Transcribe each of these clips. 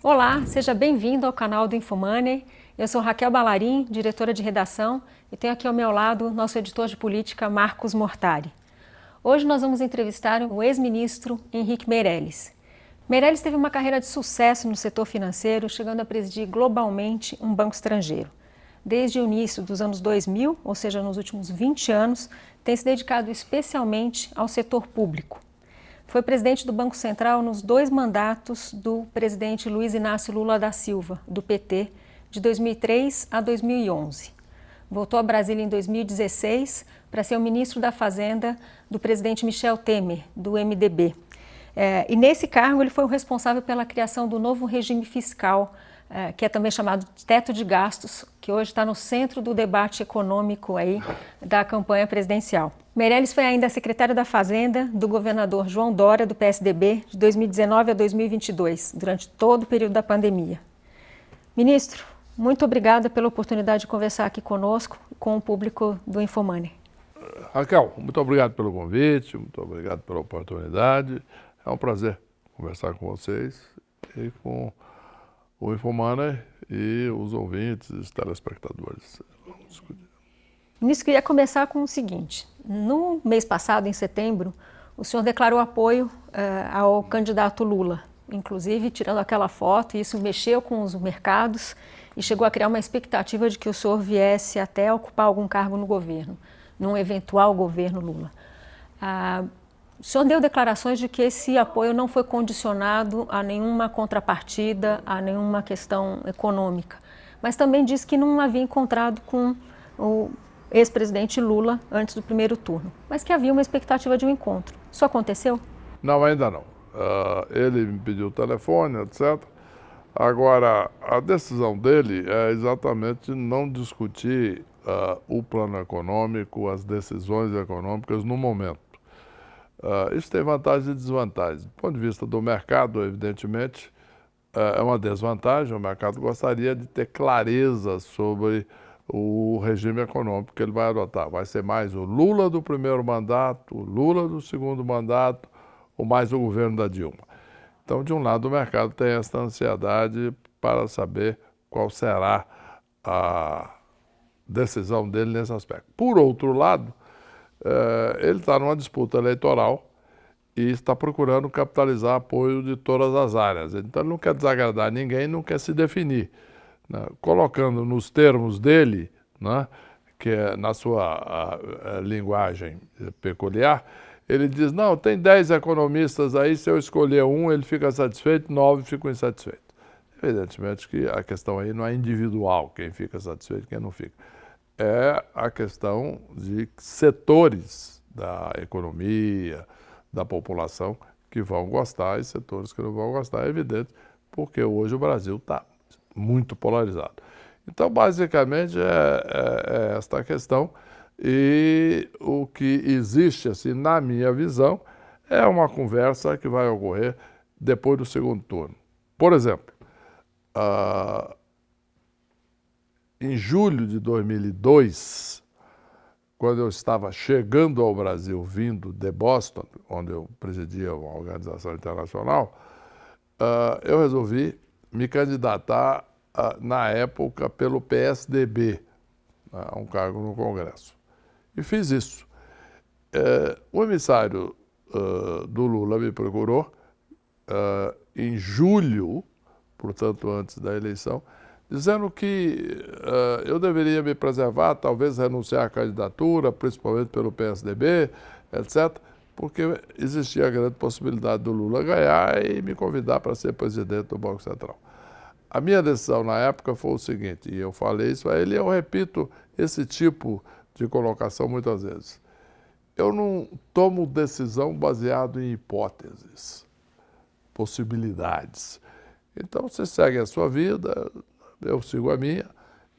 Olá, seja bem-vindo ao canal do InfoMoney. Eu sou Raquel Ballarin, diretora de redação, e tenho aqui ao meu lado nosso editor de política, Marcos Mortari. Hoje nós vamos entrevistar o ex-ministro Henrique Meirelles. Meirelles teve uma carreira de sucesso no setor financeiro, chegando a presidir globalmente um banco estrangeiro. Desde o início dos anos 2000, ou seja, nos últimos 20 anos, tem se dedicado especialmente ao setor público. Foi presidente do Banco Central nos 2 mandatos do presidente Luiz Inácio Lula da Silva, do PT, de 2003 a 2011. Voltou a Brasília em 2016 para ser o ministro da Fazenda do presidente Michel Temer, do MDB. E nesse cargo ele foi o responsável pela criação do novo regime fiscal, que é também chamado de teto de gastos, que hoje está no centro do debate econômico aí da campanha presidencial. Meirelles foi ainda secretário da Fazenda do governador João Dória, do PSDB, de 2019 a 2022, durante todo o período da pandemia. Ministro, muito obrigada pela oportunidade de conversar aqui conosco, com o público do InfoMoney. Raquel, muito obrigado pelo convite, muito obrigado pela oportunidade. É um prazer conversar com vocês e com o InfoMoney e os ouvintes, os telespectadores. Vamos discutir. Ministro, queria começar com o seguinte. No mês passado, em setembro, o senhor declarou apoio ao candidato Lula, inclusive tirando aquela foto, e isso mexeu com os mercados e chegou a criar uma expectativa de que o senhor viesse até ocupar algum cargo no governo, num eventual governo Lula. O senhor deu declarações de que esse apoio não foi condicionado a nenhuma contrapartida, a nenhuma questão econômica, mas também disse que não havia encontrado com o ex-presidente Lula antes do primeiro turno, mas que havia uma expectativa de um encontro. Isso aconteceu? Não, ainda não. Ele me pediu o telefone, etc. Agora, a decisão dele é exatamente não discutir o plano econômico, as decisões econômicas no momento. Isso tem vantagens e desvantagens. Do ponto de vista do mercado, evidentemente, é uma desvantagem. O mercado gostaria de ter clareza sobre o regime econômico que ele vai adotar. Vai ser mais o Lula do primeiro mandato, o Lula do segundo mandato, ou mais o governo da Dilma. Então, de um lado, o mercado tem essa ansiedade para saber qual será a decisão dele nesse aspecto. Por outro lado, ele está numa disputa eleitoral e está procurando capitalizar apoio de todas as áreas. Então, ele não quer desagradar ninguém, não quer se definir, né? Colocando nos termos dele, né, que é na sua linguagem peculiar, ele diz, não, tem 10 economistas aí, se eu escolher um, ele fica satisfeito, 9 ficam insatisfeitos. Evidentemente que a questão aí não é individual, quem fica satisfeito e quem não fica. É a questão de setores da economia, da população que vão gostar e setores que não vão gostar, é evidente, porque hoje o Brasil está muito polarizado. Então, basicamente, é esta a questão. E o que existe, assim, na minha visão, é uma conversa que vai ocorrer depois do segundo turno. Por exemplo, em julho de 2002, quando eu estava chegando ao Brasil, vindo de Boston, onde eu presidia uma organização internacional, eu resolvi me candidatar, na época, pelo PSDB, a um cargo no Congresso. E fiz isso. O emissário do Lula me procurou em julho, portanto, antes da eleição, dizendo que eu deveria me preservar, talvez renunciar à candidatura, principalmente pelo PSDB, etc., porque existia a grande possibilidade do Lula ganhar e me convidar para ser presidente do Banco Central. A minha decisão na época foi o seguinte, e eu falei isso a ele, e eu repito esse tipo de colocação muitas vezes. Eu não tomo decisão baseado em hipóteses, possibilidades. Então, você segue a sua vida, eu sigo a minha,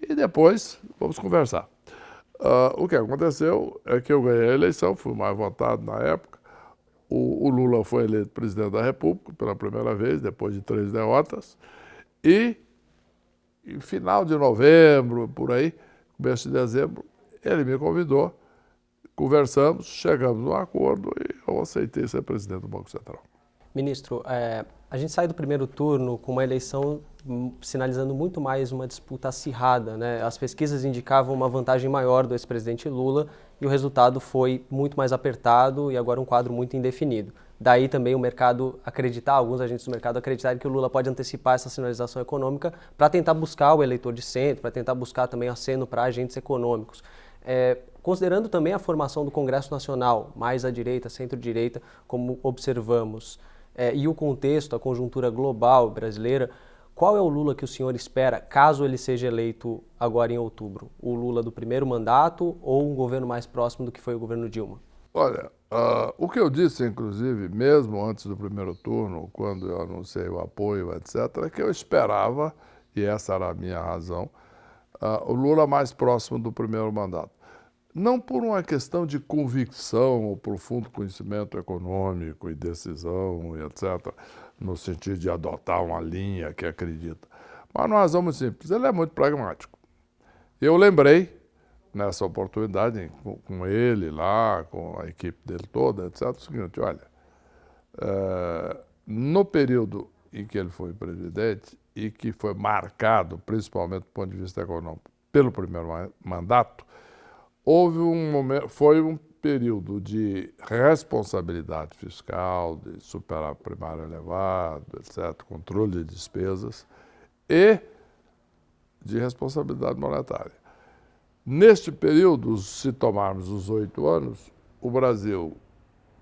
e depois vamos conversar. O que aconteceu é que eu ganhei a eleição, fui mais votado na época. O Lula foi eleito presidente da República pela primeira vez, depois de 3 derrotas. E, em final de novembro, por aí, começo de dezembro, ele me convidou, conversamos, chegamos num acordo e eu aceitei ser presidente do Banco Central. Ministro, A gente sai do primeiro turno com uma eleição sinalizando muito mais uma disputa acirrada, né? As pesquisas indicavam uma vantagem maior do ex-presidente Lula e o resultado foi muito mais apertado e agora um quadro muito indefinido. Daí também o mercado acreditar, alguns agentes do mercado acreditarem que o Lula pode antecipar essa sinalização econômica para tentar buscar o eleitor de centro, para tentar buscar também aceno para agentes econômicos. Considerando também a formação do Congresso Nacional, mais à direita, centro-direita, como observamos, e o contexto, a conjuntura global brasileira, qual é o Lula que o senhor espera, caso ele seja eleito agora em outubro? O Lula do primeiro mandato ou um governo mais próximo do que foi o governo Dilma? Olha, o que eu disse, inclusive, mesmo antes do primeiro turno, quando eu anunciei o apoio, etc., é que eu esperava, e essa era a minha razão, o Lula mais próximo do primeiro mandato. Não por uma questão de convicção ou profundo conhecimento econômico e decisão, e etc., no sentido de adotar uma linha que acredita, mas uma razão muito simples, ele é muito pragmático. Eu lembrei, nessa oportunidade, com ele lá, com a equipe dele toda, etc., o seguinte, olha, no período em que ele foi presidente e que foi marcado, principalmente do ponto de vista econômico, pelo primeiro mandato, foi um período de responsabilidade fiscal, de superávit primário elevado, etc., controle de despesas e de responsabilidade monetária. Neste período, se tomarmos os 8 anos, o Brasil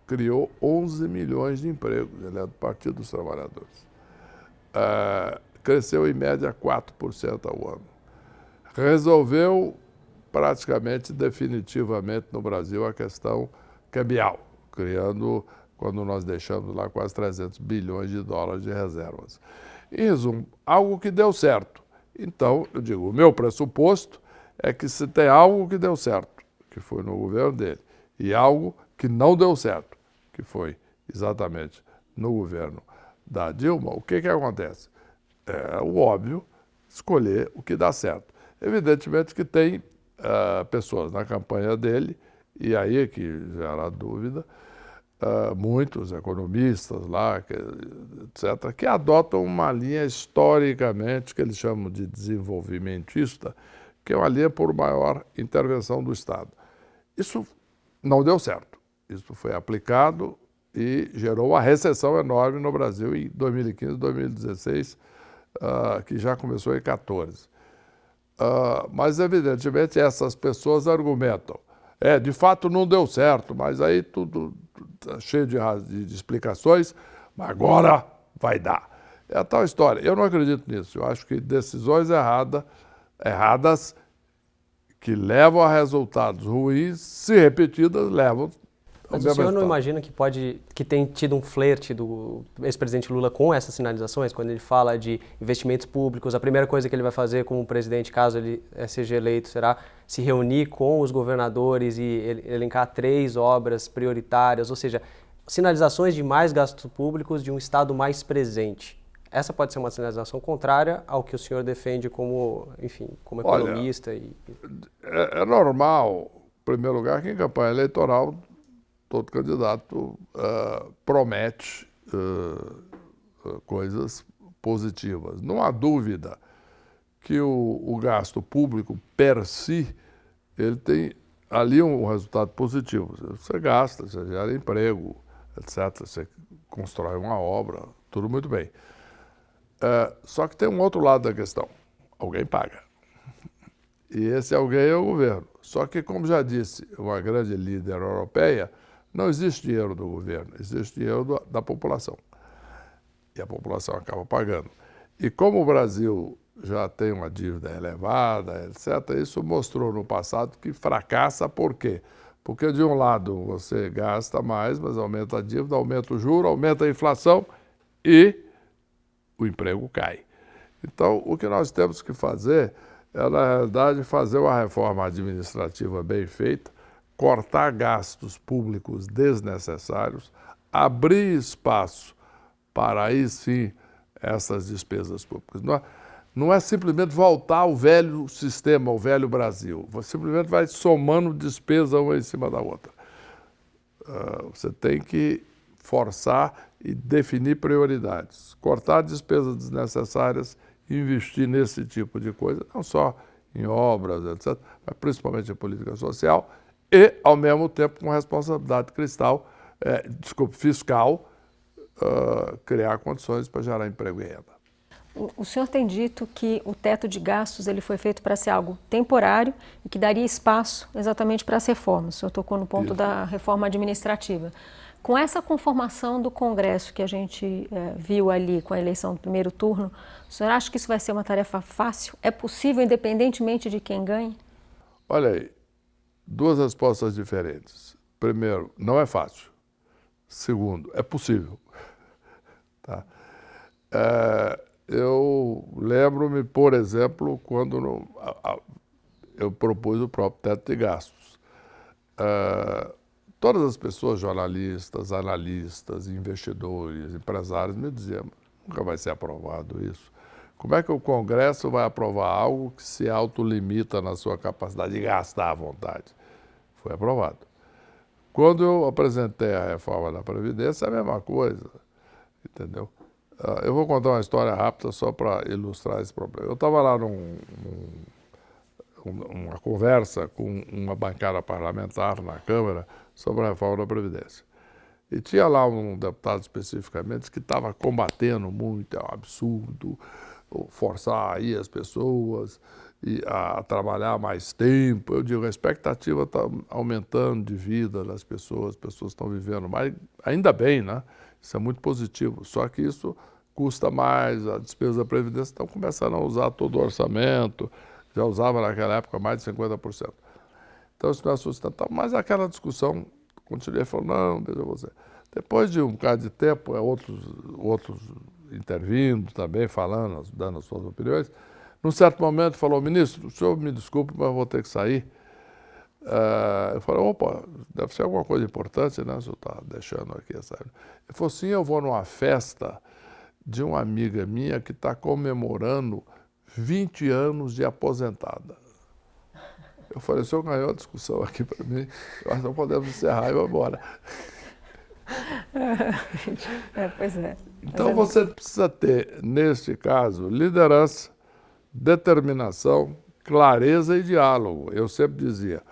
criou 11 milhões de empregos, ele é do Partido dos Trabalhadores. Cresceu em média 4% ao ano. Resolveu praticamente definitivamente no Brasil a questão cambial, criando, quando nós deixamos lá, quase 300 bilhões de dólares de reservas. Em resumo, algo que deu certo. Então, eu digo, o meu pressuposto é que se tem algo que deu certo, que foi no governo dele, e algo que não deu certo, que foi exatamente no governo da Dilma, o que acontece? É o óbvio, escolher o que dá certo. Evidentemente que tem pessoas na campanha dele, e aí é que gera dúvida, muitos economistas lá, etc., que adotam uma linha historicamente, que eles chamam de desenvolvimentista, que é uma linha por maior intervenção do Estado. Isso não deu certo. Isso foi aplicado e gerou uma recessão enorme no Brasil em 2015, 2016, que já começou em 2014. Mas, evidentemente, essas pessoas argumentam. De fato não deu certo, mas aí tudo tá cheio de explicações, mas agora vai dar. É a tal história. Eu não acredito nisso. Eu acho que decisões erradas que levam a resultados ruins, se repetidas, levam. Mas o senhor não imagina que tem tido um flerte do ex-presidente Lula com essas sinalizações, quando ele fala de investimentos públicos? A primeira coisa que ele vai fazer como presidente, caso ele seja eleito, será se reunir com os governadores e elencar 3 obras prioritárias, ou seja, sinalizações de mais gastos públicos, de um Estado mais presente. Essa pode ser uma sinalização contrária ao que o senhor defende como, enfim, como economista. Olha, é normal, em primeiro lugar, que em campanha eleitoral todo candidato promete coisas positivas. Não há dúvida que o gasto público, per si, ele tem ali um resultado positivo. Você gasta, você gera emprego, etc. Você constrói uma obra, tudo muito bem. Só que tem um outro lado da questão. Alguém paga. E esse alguém é o governo. Só que, como já disse uma grande líder europeia, não existe dinheiro do governo, existe dinheiro da população. E a população acaba pagando. E como o Brasil já tem uma dívida elevada, etc., isso mostrou no passado que fracassa. Por quê? Porque, de um lado, você gasta mais, mas aumenta a dívida, aumenta o juro, aumenta a inflação e o emprego cai. Então, o que nós temos que fazer é, na realidade, fazer uma reforma administrativa bem feita, cortar gastos públicos desnecessários, abrir espaço para aí sim essas despesas públicas. Não é simplesmente voltar ao velho sistema, ao velho Brasil. Você simplesmente vai somando despesa uma em cima da outra. Você tem que forçar e definir prioridades, cortar despesas desnecessárias e investir nesse tipo de coisa, não só em obras, etc., mas principalmente em política social e, ao mesmo tempo, com responsabilidade fiscal, criar condições para gerar emprego e renda. O senhor tem dito que o teto de gastos ele foi feito para ser algo temporário e que daria espaço exatamente para as reformas. O senhor tocou no ponto da reforma administrativa. Com essa conformação do Congresso que a gente viu ali com a eleição do primeiro turno, o senhor acha que isso vai ser uma tarefa fácil? É possível, independentemente de quem ganhe? Olha aí, duas respostas diferentes. Primeiro, não é fácil. Segundo, é possível. Tá? Eu lembro-me, por exemplo, quando eu propus o próprio teto de gastos. Todas as pessoas, jornalistas, analistas, investidores, empresários, me diziam, nunca vai ser aprovado isso. Como é que o Congresso vai aprovar algo que se autolimita na sua capacidade de gastar à vontade? Foi aprovado. Quando eu apresentei a reforma da Previdência, é a mesma coisa, entendeu? Eu vou contar uma história rápida só para ilustrar esse problema. Eu estava lá numa conversa com uma bancada parlamentar na Câmara sobre a reforma da Previdência. E tinha lá um deputado especificamente que estava combatendo muito, é um absurdo, forçar aí as pessoas a trabalhar mais tempo. Eu digo, a expectativa está aumentando de vida das pessoas, as pessoas estão vivendo mais, ainda bem, né? Isso é muito positivo, só que isso custa mais, a despesa da Previdência estão começando a usar todo o orçamento, já usava naquela época mais de 50%. Então isso não é sustentável, mas aquela discussão, continuei falando, não, deixa você. Depois de um bocado de tempo, outros intervindo também, falando, dando as suas opiniões, num certo momento falou, ministro, o senhor me desculpe, mas eu vou ter que sair. Eu falei, opa, deve ser alguma coisa importante, né? O senhor está deixando aqui essa... Ele falou, sim, eu vou numa festa de uma amiga minha que está comemorando 20 anos de aposentada. Eu falei, o senhor ganhou a discussão aqui para mim, nós não podemos encerrar e vou embora. Pois é. Então você precisa ter, neste caso, liderança, determinação, clareza e diálogo. Eu sempre dizia,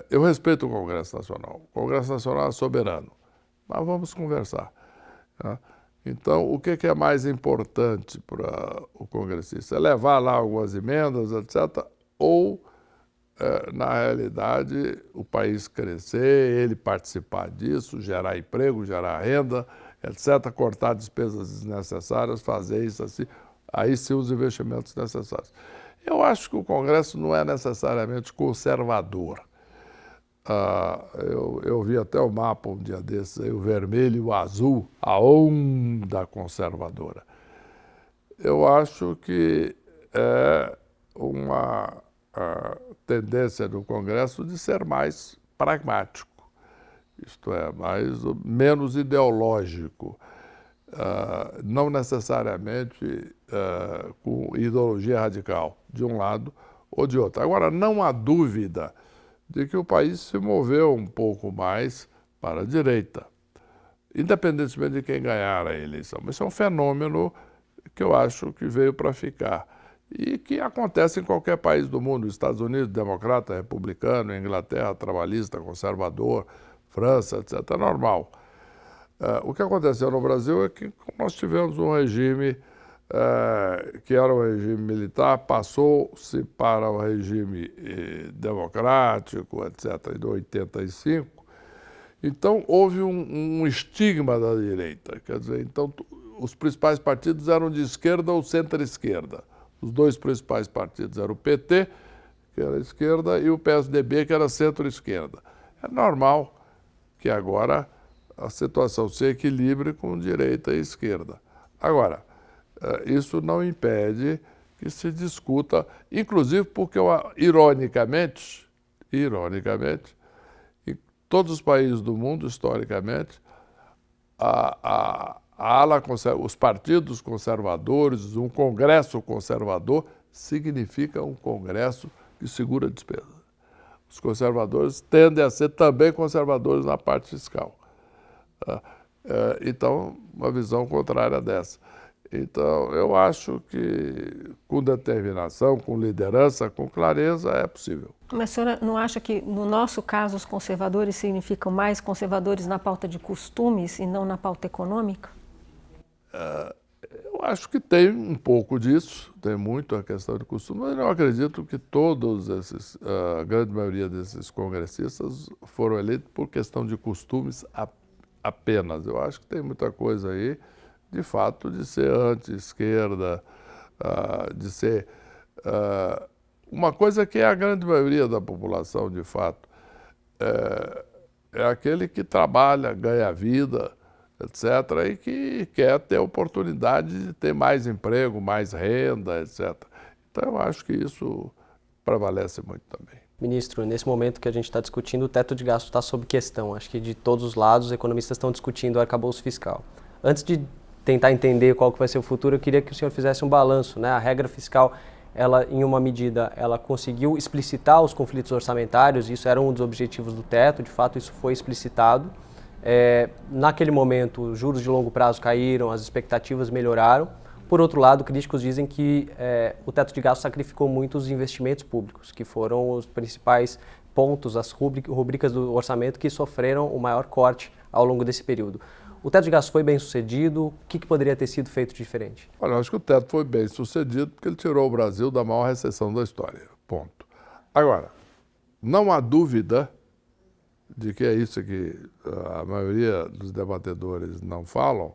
eu respeito o Congresso Nacional. O Congresso Nacional é soberano, mas vamos conversar. Tá? Então, o que é mais importante para o congressista? É levar lá algumas emendas, etc., ou, na realidade, o país crescer, ele participar disso, gerar emprego, gerar renda, etc., cortar despesas desnecessárias, fazer isso assim, aí sim os investimentos necessários. Eu acho que o Congresso não é necessariamente conservador. Eu vi até o mapa um dia desses, aí, o vermelho e o azul, a onda conservadora. Eu acho que é uma tendência do Congresso de ser mais pragmático, isto é, menos ideológico, não necessariamente com ideologia radical, de um lado ou de outro. Agora, não há dúvida de que o país se moveu um pouco mais para a direita, independentemente de quem ganhar a eleição. Mas isso é um fenômeno que eu acho que veio para ficar e que acontece em qualquer país do mundo. Estados Unidos, democrata, republicano, Inglaterra, trabalhista, conservador, França, etc. É normal. O que aconteceu no Brasil é que nós tivemos um regime que era um regime militar, passou-se para o regime democrático, etc., em 85. Então, houve um estigma da direita. Quer dizer, então, os principais partidos eram de esquerda ou centro-esquerda. Os dois principais partidos eram o PT, que era esquerda, e o PSDB, que era centro-esquerda. É normal que agora a situação se equilibre com direita e esquerda. Agora, isso não impede que se discuta, inclusive porque, ironicamente, em todos os países do mundo, historicamente, os partidos conservadores, um congresso conservador, significa um congresso que segura a despesa. Os conservadores tendem a ser também conservadores na parte fiscal. Então, uma visão contrária dessa. Então, eu acho que com determinação, com liderança, com clareza, é possível. Mas a senhora não acha que, no nosso caso, os conservadores significam mais conservadores na pauta de costumes e não na pauta econômica? Eu acho que tem um pouco disso, tem muito a questão de costume, mas eu acredito que a grande maioria desses congressistas foram eleitos por questão de costumes apenas. Eu acho que tem muita coisa aí, de fato, de ser anti-esquerda, de ser uma coisa que é a grande maioria da população, de fato, é aquele que trabalha, ganha vida, etc., e que quer ter a oportunidade de ter mais emprego, mais renda, etc. Então, eu acho que isso prevalece muito também. Ministro, nesse momento que a gente está discutindo, o teto de gasto está sob questão. Acho que de todos os lados, os economistas estão discutindo o arcabouço fiscal. Antes de tentar entender qual que vai ser o futuro, eu queria que o senhor fizesse um balanço, né? A regra fiscal, ela, em uma medida, ela conseguiu explicitar os conflitos orçamentários, isso era um dos objetivos do teto, de fato isso foi explicitado. Naquele momento, os juros de longo prazo caíram, as expectativas melhoraram. Por outro lado, críticos dizem que o teto de gasto sacrificou muito os investimentos públicos, que foram os principais pontos, as rubricas do orçamento que sofreram o maior corte ao longo desse período. O teto de gasto foi bem sucedido? O que poderia ter sido feito diferente? Olha, eu acho que o teto foi bem sucedido porque ele tirou o Brasil da maior recessão da história. Ponto. Agora, não há dúvida de que é isso que a maioria dos debatedores não falam,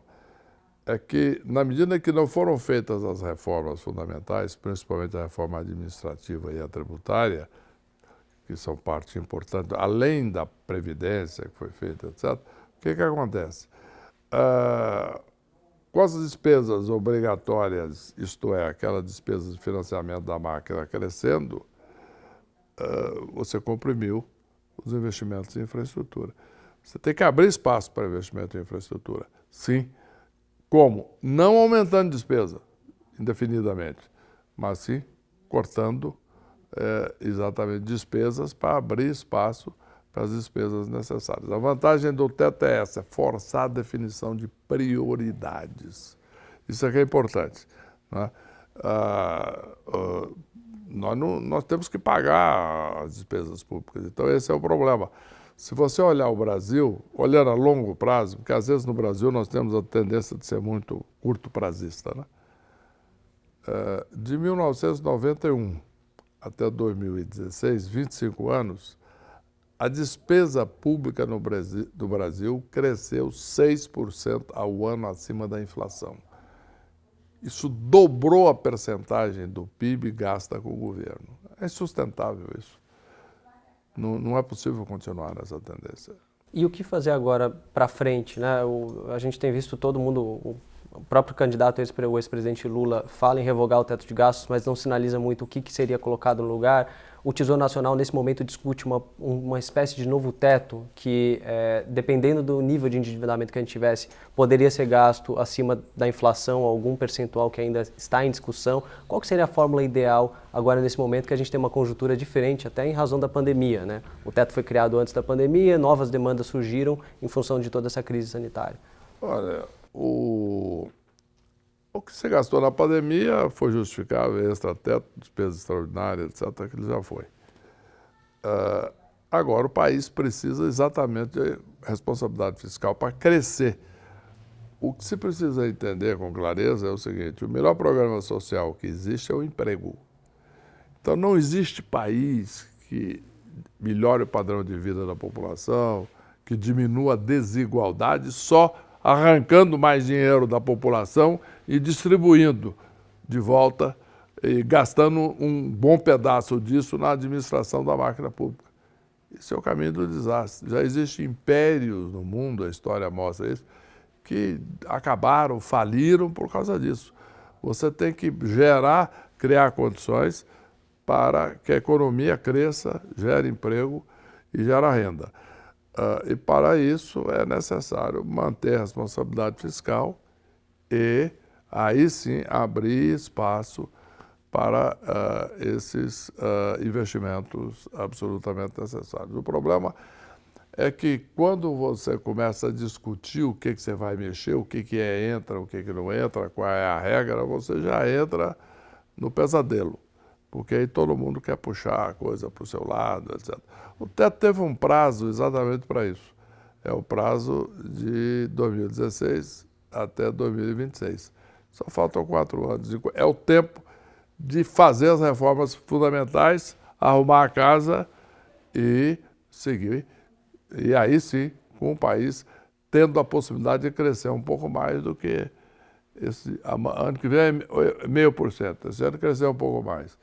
é que, na medida que não foram feitas as reformas fundamentais, principalmente a reforma administrativa e a tributária, que são parte importante, além da Previdência que foi feita, etc., o que acontece? Com as despesas obrigatórias, isto é, aquela despesa de financiamento da máquina crescendo, você comprimiu os investimentos em infraestrutura. Você tem que abrir espaço para investimento em infraestrutura. Sim. Como? Não aumentando despesa indefinidamente, mas sim cortando exatamente despesas para abrir espaço para as despesas necessárias. A vantagem do teto é essa, forçar a definição de prioridades. Isso é que é importante, né? Nós temos que pagar as despesas públicas, então esse é o problema. Se você olhar o Brasil, olhar a longo prazo, porque às vezes no Brasil nós temos a tendência de ser muito curto-prazista, né? De 1991 até 2016, 25 anos, a despesa pública do Brasil cresceu 6% ao ano acima da inflação. Isso dobrou a percentagem do PIB gasta com o governo. É insustentável isso. Não é possível continuar nessa tendência. E o que fazer agora para frente, né? A gente tem visto todo mundo, o próprio candidato, o ex-presidente Lula, fala em revogar o teto de gastos, mas não sinaliza muito o que seria colocado no lugar. O Tesouro Nacional, nesse momento, discute uma espécie de novo teto que, dependendo do nível de endividamento que a gente tivesse, poderia ser gasto acima da inflação, algum percentual que ainda está em discussão. Qual que seria a fórmula ideal agora, nesse momento, que a gente tem uma conjuntura diferente, até em razão da pandemia, né? O teto foi criado antes da pandemia, novas demandas surgiram em função de toda essa crise sanitária. Olha, o que se gastou na pandemia foi justificável, extra-teto, despesas extraordinárias, etc., que ele já foi. Agora, o país precisa exatamente de responsabilidade fiscal para crescer. O que se precisa entender com clareza é o seguinte: o melhor programa social que existe é o emprego. Então, não existe país que melhore o padrão de vida da população, que diminua a desigualdade só arrancando mais dinheiro da população e distribuindo de volta e gastando um bom pedaço disso na administração da máquina pública. Esse é o caminho do desastre. Já existem impérios no mundo, a história mostra isso, que acabaram, faliram por causa disso. Você tem que criar condições para que a economia cresça, gere emprego e gere renda. E para isso é necessário manter a responsabilidade fiscal e aí sim abrir espaço para esses investimentos absolutamente necessários. O problema é que quando você começa a discutir o que você vai mexer, o que entra, o que não entra, qual é a regra, você já entra no pesadelo, porque aí todo mundo quer puxar a coisa para o seu lado, etc. O teto teve um prazo exatamente para isso. É o prazo de 2016 até 2026. Só faltam 4 anos. É o tempo de fazer as reformas fundamentais, arrumar a casa e seguir. E aí sim, com o país tendo a possibilidade de crescer um pouco mais do que esse ano que vem é 0,5%. Esse ano cresceu um pouco mais.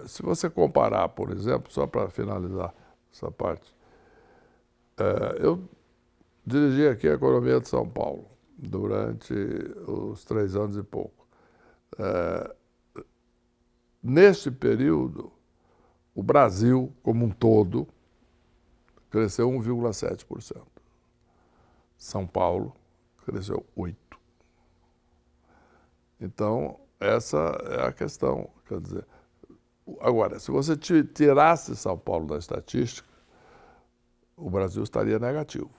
Se você comparar, por exemplo, só para finalizar essa parte, eu dirigi aqui a economia de São Paulo durante os 3 anos e pouco. Neste período, o Brasil, como um todo, cresceu 1,7%. São Paulo cresceu 8%. Então, essa é a questão. Quer dizer, agora, se você tirasse São Paulo da estatística, o Brasil estaria negativo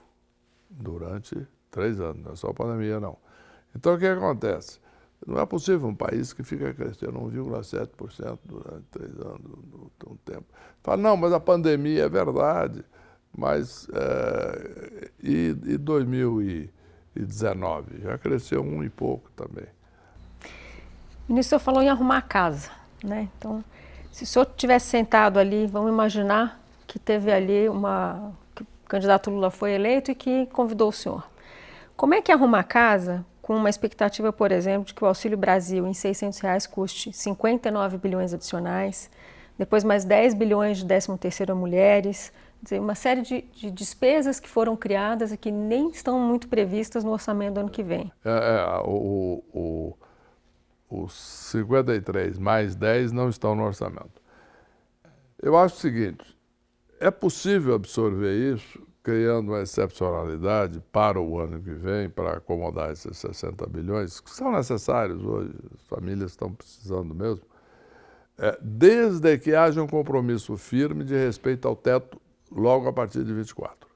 durante 3 anos, não é só a pandemia, não. Então, o que acontece? Não é possível um país que fica crescendo 1,7% durante 3 anos, um tempo. Fala, não, mas a pandemia é verdade, mas e 2019? Já cresceu 1 e pouco também. O ministro falou em arrumar a casa, né? Então, se o senhor tivesse sentado ali, vamos imaginar que teve ali que o candidato Lula foi eleito e que convidou o senhor. Como é que arrumar a casa com uma expectativa, por exemplo, de que o Auxílio Brasil em R$600 custe 59 bilhões adicionais, depois mais 10 bilhões de 13º a mulheres, quer dizer, uma série de despesas que foram criadas e que nem estão muito previstas no orçamento do ano que vem? Os 53 mais 10 não estão no orçamento. Eu acho o seguinte, é possível absorver isso criando uma excepcionalidade para o ano que vem, para acomodar esses 60 bilhões, que são necessários hoje, as famílias estão precisando mesmo, desde que haja um compromisso firme de respeito ao teto logo a partir de 24.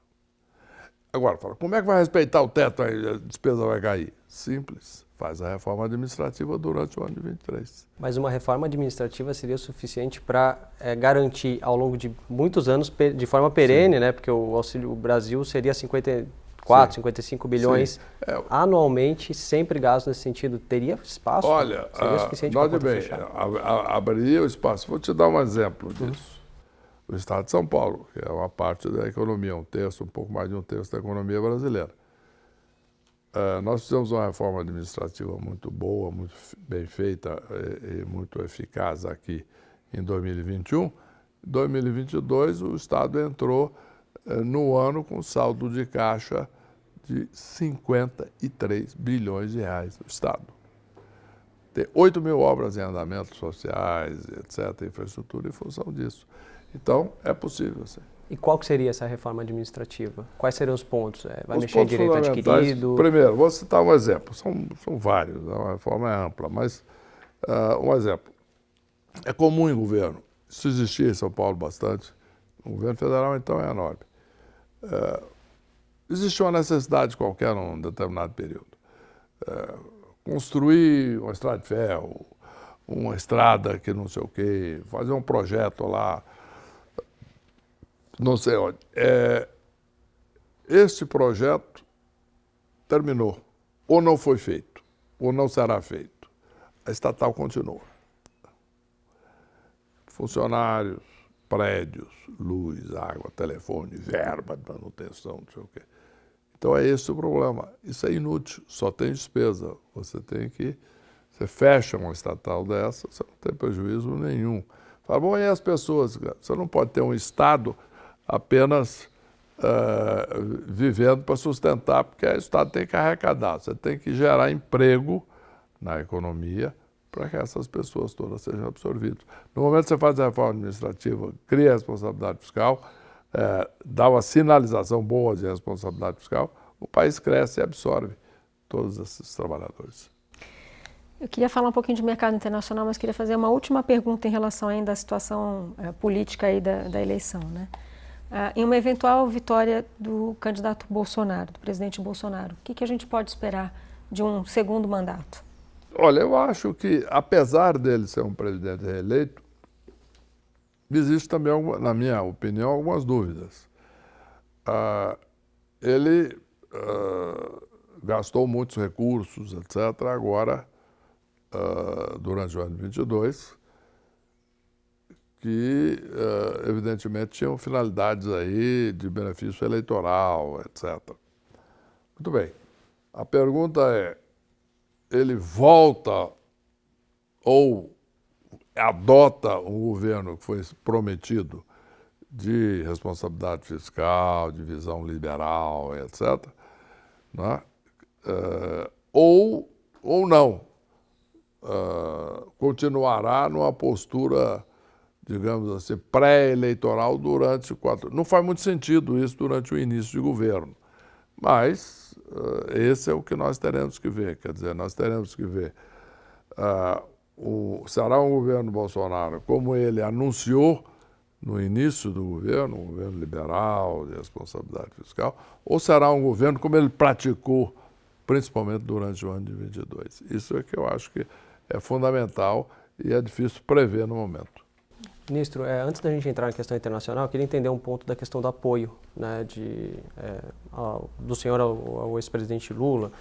Agora, fala, como é que vai respeitar o teto aí, a despesa vai cair? Simples. Faz a reforma administrativa durante o ano de 23. Mas uma reforma administrativa seria suficiente para garantir ao longo de muitos anos, de forma perene, né? Porque o Auxílio Brasil seria 54, 55 bilhões anualmente, sempre gasto nesse sentido. Teria espaço? Olha, seria suficiente para fechar? Abriria o espaço. Vou te dar um exemplo disso. O Estado de São Paulo, que é uma parte da economia, um pouco mais de um terço da economia brasileira. Nós fizemos uma reforma administrativa muito boa, muito bem feita e muito eficaz aqui em 2021. Em 2022, o Estado entrou no ano com saldo de caixa de 53 bilhões de reais no Estado. Tem 8 mil obras em andamento sociais, etc., infraestrutura em função disso. Então, é possível, sim. E qual que seria essa reforma administrativa? Quais seriam os pontos? Vai mexer em direito adquirido? Primeiro, vou citar um exemplo. São vários, a reforma é ampla, mas um exemplo. É comum em governo, isso existia em São Paulo bastante, no governo federal então é enorme. Existe uma necessidade qualquer num determinado período. Construir uma estrada de ferro, uma estrada que não sei o quê, fazer um projeto lá, não sei onde. Este projeto terminou, ou não foi feito, ou não será feito. A estatal continua. Funcionários, prédios, luz, água, telefone, verba de manutenção, não sei o quê. Então é esse o problema. Isso é inútil, só tem despesa. Você fecha uma estatal dessa, você não tem prejuízo nenhum. Fala, bom, e as pessoas? Você não pode ter um Estado apenas vivendo para sustentar, porque o Estado tem que arrecadar, você tem que gerar emprego na economia para que essas pessoas todas sejam absorvidas. No momento que você faz a reforma administrativa, cria a responsabilidade fiscal, dá uma sinalização boa de responsabilidade fiscal, o país cresce e absorve todos esses trabalhadores. Eu queria falar um pouquinho de mercado internacional, mas queria fazer uma última pergunta em relação ainda à situação política aí da eleição, né? em uma eventual vitória do candidato Bolsonaro, do presidente Bolsonaro? O que a gente pode esperar de um segundo mandato? Olha, eu acho que, apesar dele ser um presidente reeleito, existe também, na minha opinião, algumas dúvidas. Ele gastou muitos recursos, etc., agora, durante o ano de 22, que, evidentemente, tinham finalidades aí de benefício eleitoral, etc. Muito bem. A pergunta é, ele volta ou adota um governo que foi prometido de responsabilidade fiscal, de visão liberal, etc., né? Ou não. Continuará numa postura, digamos assim, pré-eleitoral durante 4 anos. Não faz muito sentido isso durante o início de governo, mas esse é o que nós teremos que ver. Quer dizer, nós teremos que ver será um governo Bolsonaro, como ele anunciou no início do governo, um governo liberal, de responsabilidade fiscal, ou será um governo como ele praticou, principalmente durante o ano de 22. Isso é que eu acho que é fundamental e é difícil prever no momento. Ministro, antes da gente entrar na questão internacional, eu queria entender um ponto da questão do apoio, né, do senhor ao ex-presidente Lula.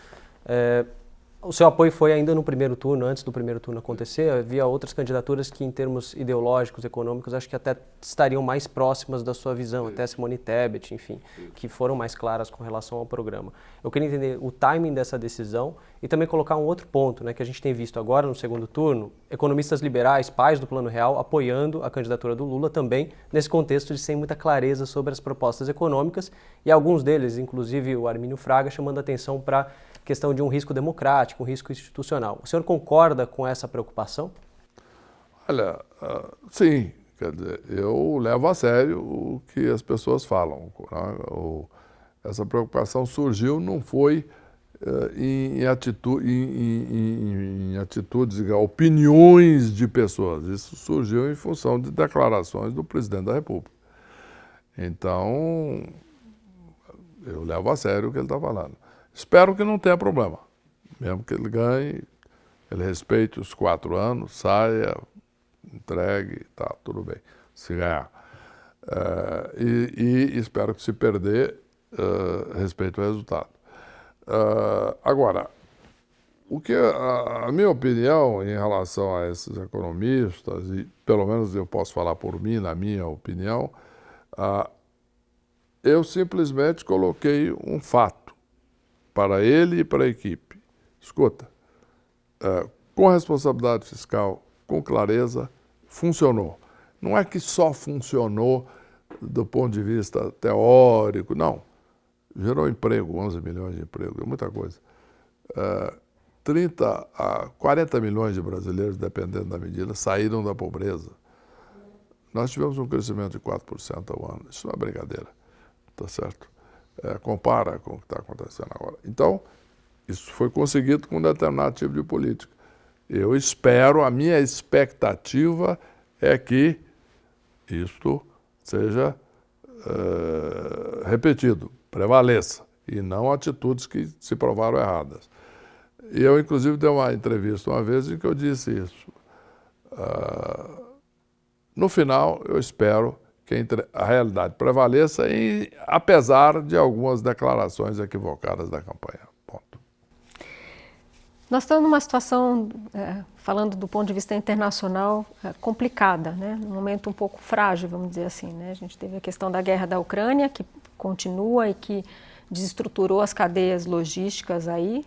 O seu apoio foi ainda no primeiro turno, antes do primeiro turno acontecer. Havia outras candidaturas que, em termos ideológicos, econômicos, acho que até estariam mais próximas da sua visão, até Simone Tebet, enfim, que foram mais claras com relação ao programa. Eu queria entender o timing dessa decisão e também colocar um outro ponto, né, que a gente tem visto agora no segundo turno, economistas liberais, pais do Plano Real, apoiando a candidatura do Lula também, nesse contexto de sem muita clareza sobre as propostas econômicas, e alguns deles, inclusive o Armínio Fraga, chamando a atenção para a questão de um risco democrático, um risco institucional. O senhor concorda com essa preocupação? Olha, sim, quer dizer, eu levo a sério o que as pessoas falam, né? Essa preocupação surgiu, não foi em atitudes, opiniões de pessoas. Isso surgiu em função de declarações do presidente da República. Então, eu levo a sério o que ele está falando. Espero que não tenha problema. Mesmo que ele ganhe, ele respeite os 4 anos, saia, entregue, tá, tudo bem, se ganhar. E espero que, se perder, respeite o resultado. Agora, a minha opinião em relação a esses economistas, e pelo menos eu posso falar por mim, na minha opinião, eu simplesmente coloquei um fato para ele e para a equipe. Escuta, com responsabilidade fiscal, com clareza, funcionou. Não é que só funcionou do ponto de vista teórico, não. Gerou emprego, 11 milhões de empregos, é muita coisa. 30 a 40 milhões de brasileiros, dependendo da medida, saíram da pobreza. Nós tivemos um crescimento de 4% ao ano. Isso não é brincadeira, tá certo? Compara com o que está acontecendo agora. Então, isso foi conseguido com um determinado tipo de política. Eu espero, a minha expectativa é que isto seja repetido, prevaleça, e não atitudes que se provaram erradas. E eu, inclusive, dei uma entrevista uma vez em que eu disse isso. No final, eu espero que a realidade prevaleça, apesar de algumas declarações equivocadas da campanha. Ponto. Nós estamos numa situação, falando do ponto de vista internacional, complicada, né? Um momento um pouco frágil, vamos dizer assim, né? A gente teve a questão da guerra da Ucrânia, que continua e que desestruturou as cadeias logísticas aí.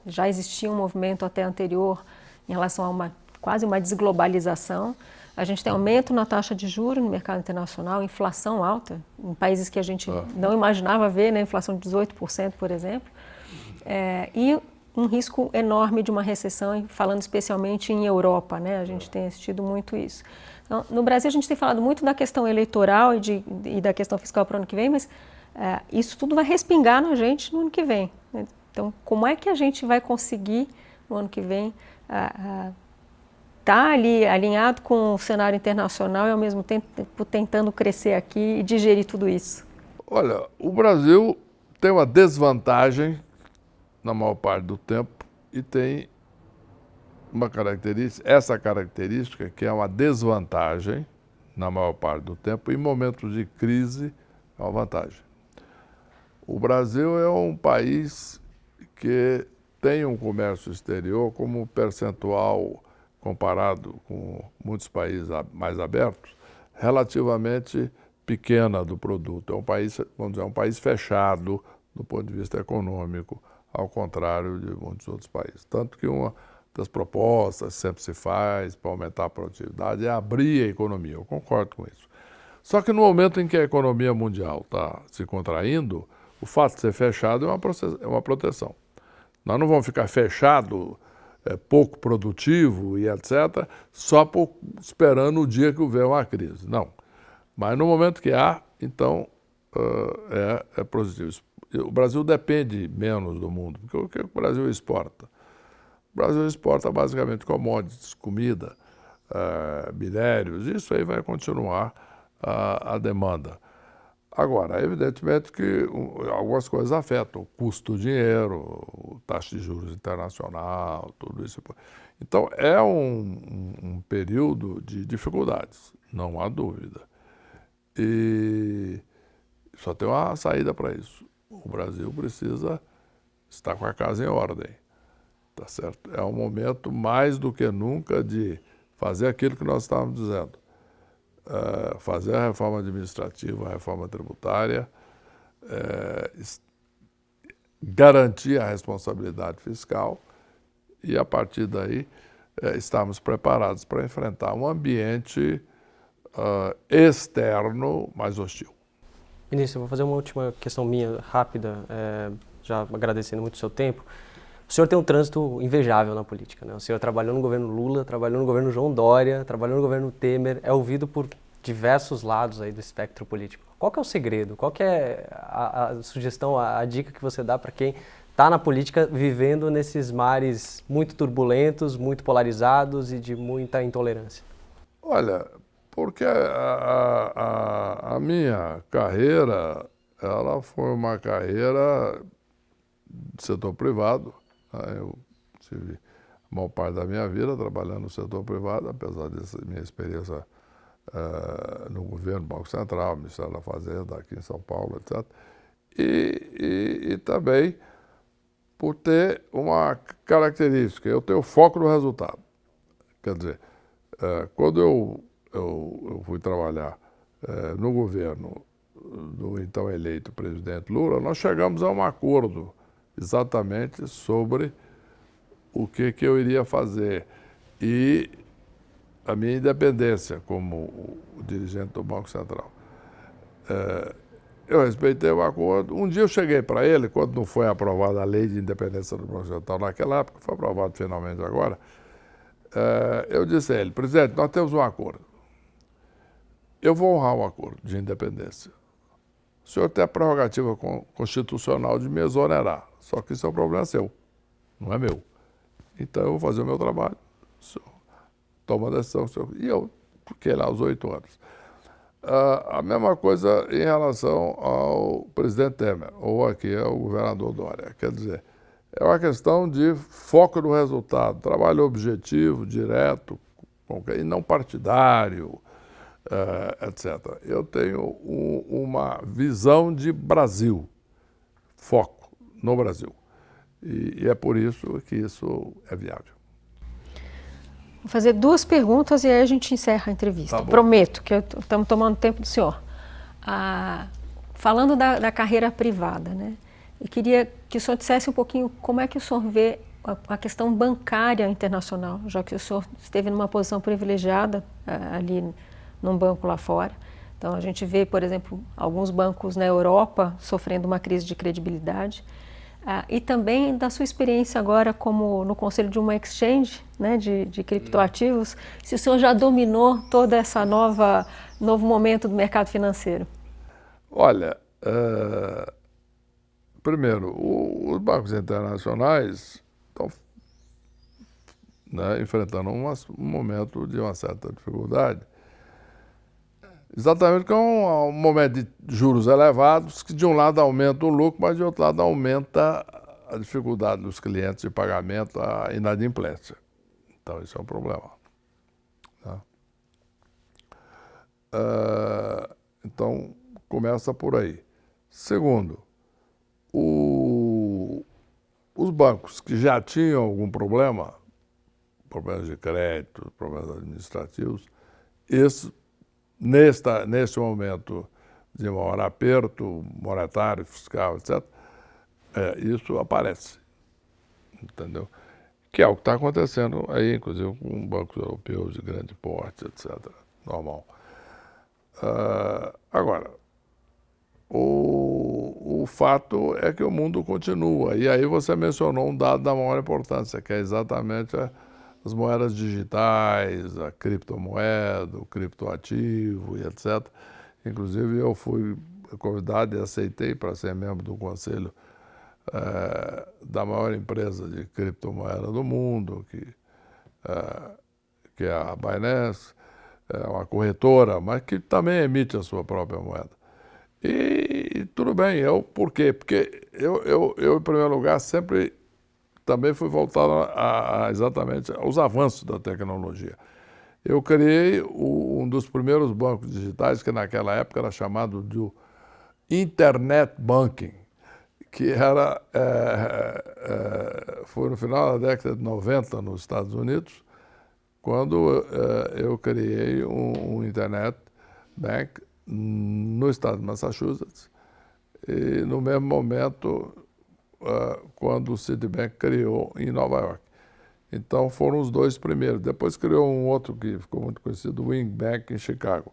Já existia um movimento até anterior em relação a quase uma desglobalização. A gente tem aumento na taxa de juros no mercado internacional, inflação alta, em países que a gente não imaginava ver, né? Inflação de 18%, por exemplo, e um risco enorme de uma recessão, falando especialmente em Europa, né? A gente tem assistido muito isso. Então, no Brasil, a gente tem falado muito da questão eleitoral e da questão fiscal para o ano que vem, mas isso tudo vai respingar na gente no ano que vem, né? Então, como é que a gente vai conseguir, no ano que vem, está ali alinhado com o cenário internacional e ao mesmo tempo tentando crescer aqui e digerir tudo isso? Olha, o Brasil tem uma desvantagem na maior parte do tempo e tem uma característica, essa característica que é uma desvantagem na maior parte do tempo, em momentos de crise é uma vantagem. O Brasil é um país que tem um comércio exterior como percentual comparado com muitos países mais abertos, relativamente pequena do produto. É um país, vamos dizer, um país fechado do ponto de vista econômico, ao contrário de muitos outros países. Tanto que uma das propostas que sempre se faz para aumentar a produtividade é abrir a economia. Eu concordo com isso. Só que no momento em que a economia mundial está se contraindo, o fato de ser fechado é uma proteção. Nós não vamos ficar fechado, pouco produtivo e etc., só esperando o dia que houver uma crise. Não. Mas no momento que há, então, é positivo. O Brasil depende menos do mundo, porque o que o Brasil exporta? O Brasil exporta basicamente commodities, comida, minérios, isso aí vai continuar a demanda. Agora, evidentemente que algumas coisas afetam o custo do dinheiro, taxa de juros internacional, tudo isso. Então, é um período de dificuldades, não há dúvida. E só tem uma saída para isso. O Brasil precisa estar com a casa em ordem, tá certo? É um momento mais do que nunca de fazer aquilo que nós estávamos dizendo. Fazer a reforma administrativa, a reforma tributária, garantir a responsabilidade fiscal e, a partir daí, estarmos preparados para enfrentar um ambiente externo mais hostil. Ministro, eu vou fazer uma última questão minha, rápida, já agradecendo muito o seu tempo. O senhor tem um trânsito invejável na política, né? O senhor trabalhou no governo Lula, trabalhou no governo João Dória, trabalhou no governo Temer, é ouvido por diversos lados aí do espectro político. Qual que é o segredo? Qual que é a sugestão, a dica que você dá para quem está na política vivendo nesses mares muito turbulentos, muito polarizados e de muita intolerância? Olha, porque a minha carreira, ela foi uma carreira do setor privado. Eu tive a maior parte da minha vida trabalhando no setor privado, apesar dessa minha experiência no governo, Banco Central, Ministério da Fazenda, aqui em São Paulo, etc. E também por ter uma característica, eu tenho foco no resultado. Quer dizer, quando eu fui trabalhar no governo do então eleito presidente Lula, nós chegamos a um acordo exatamente sobre o que eu iria fazer e a minha independência como o dirigente do Banco Central. Eu respeitei o acordo. Um dia eu cheguei para ele, quando não foi aprovada a lei de independência do Banco Central naquela época, foi aprovado finalmente agora, eu disse a ele: presidente, nós temos um acordo. Eu vou honrar o acordo de independência. O senhor tem a prerrogativa constitucional de me exonerar, só que isso é um problema seu, não é meu. Então eu vou fazer o meu trabalho, o senhor toma a decisão. E eu fiquei lá aos 8 anos. A mesma coisa em relação ao presidente Temer, ou aqui ao governador Dória. Quer dizer, é uma questão de foco no resultado, trabalho objetivo, direto, e não partidário, etc. Eu tenho uma visão de Brasil, foco no Brasil. E é por isso que isso é viável. Vou fazer 2 perguntas e aí a gente encerra a entrevista. Tá bom. Prometo que estamos tomando tempo do senhor. Falando da carreira privada, né? Eu queria que o senhor dissesse um pouquinho como é que o senhor vê a questão bancária internacional, já que o senhor esteve numa posição privilegiada ali num banco lá fora. Então a gente vê, por exemplo, alguns bancos na Europa sofrendo uma crise de credibilidade. E também da sua experiência agora como no conselho de uma exchange, né, de criptoativos, se o senhor já dominou toda essa novo momento do mercado financeiro. Olha, primeiro, os bancos internacionais estão né, enfrentando um momento de uma certa dificuldade. Exatamente porque é um momento de juros elevados, que de um lado aumenta o lucro, mas de outro lado aumenta a dificuldade dos clientes de pagamento, a inadimplência. Então, isso é um problema. Tá? Então, começa por aí. Segundo, os bancos que já tinham algum problema, problemas de crédito, problemas administrativos, esses, neste momento de maior aperto monetário, fiscal, etc., isso aparece, entendeu? Que é o que está acontecendo aí, inclusive com bancos europeus de grande porte, etc., normal. Agora, o fato é que o mundo continua, e aí você mencionou um dado da maior importância, que é exatamente as moedas digitais, a criptomoeda, o criptoativo e etc. Inclusive, eu fui convidado e aceitei para ser membro do conselho da maior empresa de criptomoeda do mundo, que é a Binance, é uma corretora, mas que também emite a sua própria moeda. E tudo bem, por quê? Porque eu, em primeiro lugar, sempre também fui voltado exatamente aos avanços da tecnologia. Eu criei um dos primeiros bancos digitais, que naquela época era chamado de Internet Banking, que foi no final da década de 90 nos Estados Unidos, quando eu criei um Internet Bank no estado de Massachusetts, e no mesmo momento quando o Citibank criou em Nova York. Então foram os dois primeiros. Depois criou um outro que ficou muito conhecido, o Wing Bank, em Chicago.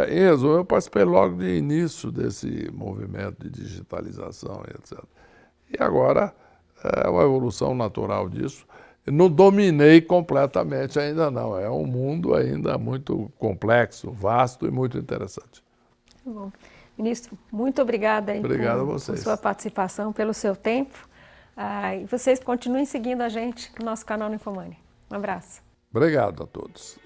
Em resumo, eu participei logo de início desse movimento de digitalização, etc. E agora é uma evolução natural disso. Não dominei completamente ainda não. É um mundo ainda muito complexo, vasto e muito interessante. Bom. Ministro, muito obrigada aí Obrigado a por vocês. sua participação, pelo seu tempo. E vocês continuem seguindo a gente no nosso canal no Infomani. Um abraço. Obrigado a todos.